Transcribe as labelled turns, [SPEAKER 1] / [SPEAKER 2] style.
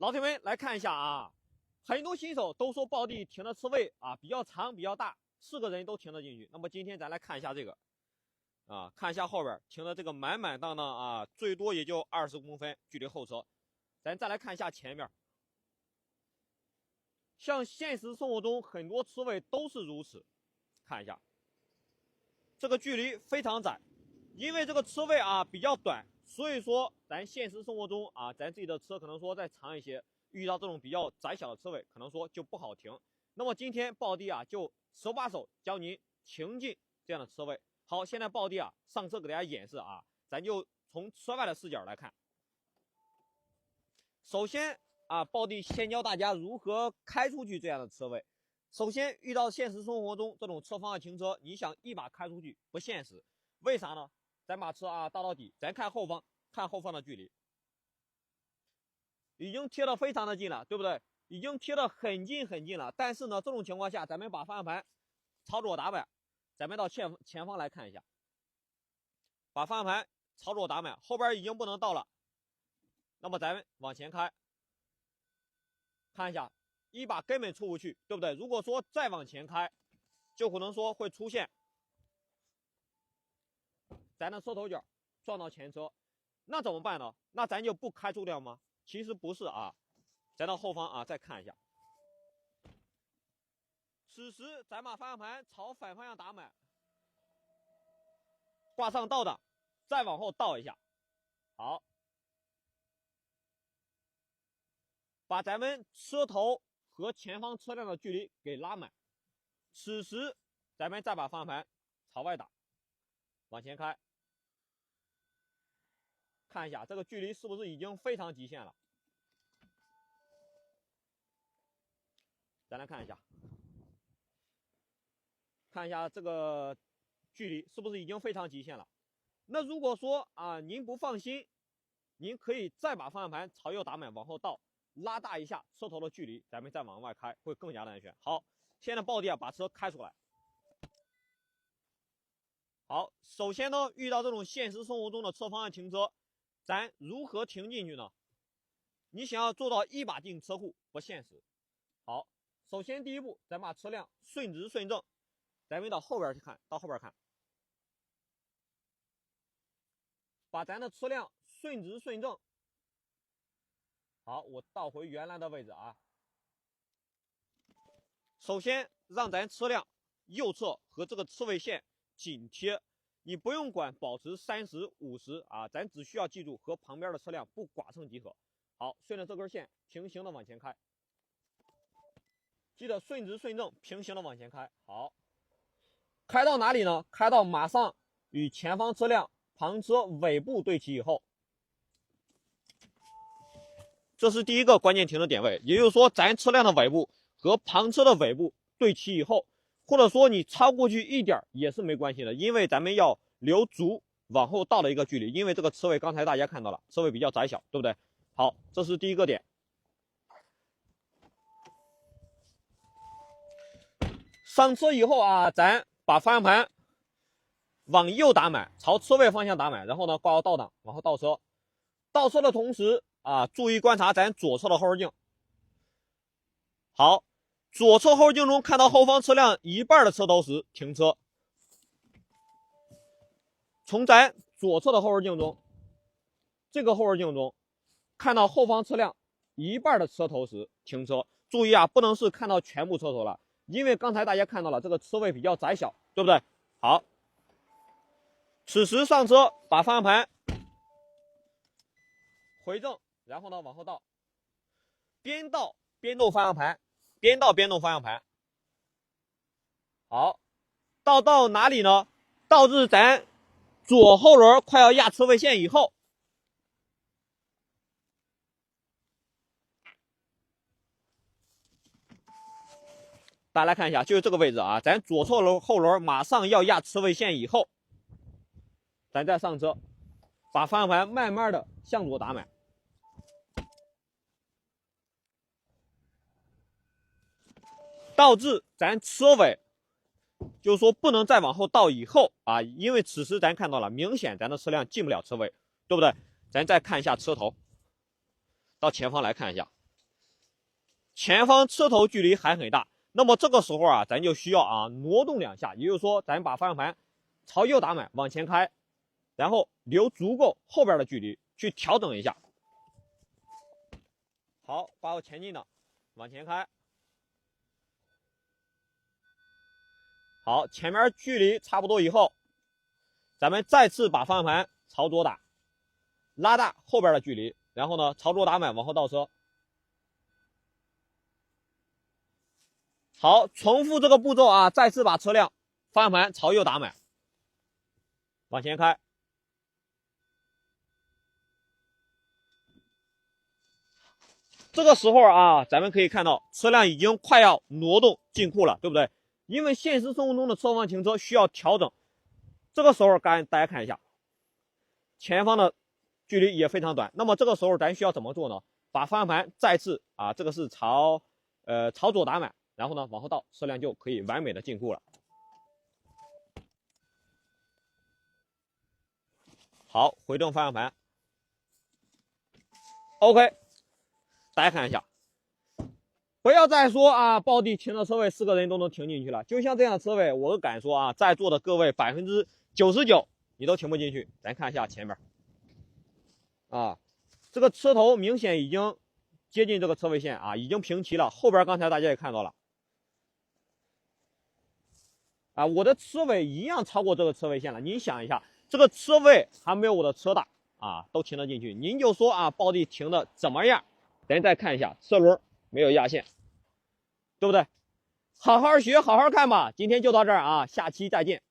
[SPEAKER 1] 老铁们来看一下啊，很多新手都说抱地停的车位啊比较长比较大，4个人都停得进去。那么今天咱来看一下这个，看一下后边停的这个满满当当啊，最多也就20公分距离后车。咱再来看一下前面，像现实生活中很多车位都是如此。看一下，这个距离非常窄，因为这个车位啊比较短。所以说，咱现实生活中啊，咱自己的车可能说再长一些，遇到这种比较窄小的车位，可能说就不好停。那么今天抱地啊，就手把手教您停进这样的车位。好，现在抱地啊上车给大家演示啊，咱就从车外的视角来看。首先啊，抱地先教大家如何开出去这样的车位。首先遇到现实生活中这种侧方的停车，你想一把开出去不现实，为啥呢？咱把车啊倒到底，咱看后方，看后方的距离，已经贴得非常的近了，对不对？已经贴得很近很近了。但是呢，这种情况下，咱们把方向盘朝左打满，咱们到前方来看一下，把方向盘朝左打满，后边已经不能倒了。那么咱们往前开，看一下，一把根本出不去，对不对？如果说再往前开，就可能说会出现咱的车头角撞到前车，那怎么办呢？那咱就不开出掉吗？其实不是啊，咱到后方啊再看一下。此时咱把方向盘朝反方向打满，挂上倒档，再往后倒一下。好，把咱们车头和前方车辆的距离给拉满。此时咱们再把方向盘朝外打，往前开。看一下这个距离是不是已经非常极限了？咱来看一下，看一下这个距离是不是已经非常极限了？那如果说啊您不放心，您可以再把方向盘朝右打满，往后倒，拉大一下车头的距离，咱们再往外开，会更加的安全。好，现在抱地啊把车开出来。好，首先呢，遇到这种现实生活中的侧方向停车，咱如何停进去呢？你想要做到一把进车库不现实。好，首先第一步，咱把车辆顺直顺正，咱们到后边去看，到后边看，把咱的车辆顺直顺正。好，我倒回原来的位置啊。首先让咱车辆右侧和这个车位线紧贴，你不用管保持30、50啊，咱只需要记住和旁边的车辆不剐蹭即可。好，顺着这根线平行的往前开，记得顺直顺正，平行的往前开。好，开到哪里呢？开到马上与前方车辆旁车尾部对齐以后，这是第一个关键停的点位，也就是说咱车辆的尾部和旁车的尾部对齐以后，或者说你超过去一点也是没关系的，因为咱们要留足往后倒的一个距离，因为这个车位刚才大家看到了，车位比较窄小，对不对？好，这是第一个点。上车以后啊，咱把方向盘往右打满，朝车位方向打满，然后呢挂好倒档，往后倒车。倒车的同时啊，注意观察咱左侧的后视镜。好，左侧后视镜中看到后方车辆一半的车头时停车。从咱左侧的后视镜中，这个后视镜中看到后方车辆一半的车头时停车。注意啊，不能是看到全部车头了，因为刚才大家看到了这个车位比较窄小，对不对？好，此时上车，把方向盘回正，然后呢往后倒，边倒边动方向盘，边倒边动方向盘。好，倒到哪里呢？倒至咱左后轮快要压车位线以后，大家来看一下，就是这个位置啊，咱左侧后轮马上要压车位线以后，咱再上车，把方向盘慢慢的向左打满。倒至咱车尾，就是说不能再往后倒以后啊，因为此时咱看到了，明显咱的车辆进不了车位，对不对？咱再看一下车头，到前方来看一下，前方车头距离还很大，那么这个时候啊，咱就需要啊挪动2下，也就是说，咱把方向盘朝右打满，往前开，然后留足够后边的距离去调整一下。好，把我前进的往前开。好，前面距离差不多以后，咱们再次把方向盘朝左打，拉大后边的距离，然后呢朝左打满，往后倒车。好，重复这个步骤啊，再次把车辆方向盘朝右打满，往前开。这个时候啊，咱们可以看到车辆已经快要挪动进库了，对不对？因为现实生活中的侧方停车需要调整，这个时候大家看一下，前方的距离也非常短。那么这个时候咱需要怎么做呢？把方向盘再次啊，这个是朝左打满，然后呢往后倒，车辆就可以完美的进库了。好，回正方向盘。OK， 大家看一下。不要再说啊，抱地停的车位4个人都能停进去了。就像这样的车位，我敢说啊，在座的各位99%你都停不进去。咱看一下前面，啊，这个车头明显已经接近这个车位线啊，已经平齐了。后边刚才大家也看到了，啊，我的车尾一样超过这个车位线了。您想一下，这个车位还没有我的车大啊，都停得进去。您就说啊，抱地停的怎么样？咱再看一下车轮。没有压线，对不对？好好学，好好看吧。今天就到这儿啊，下期再见。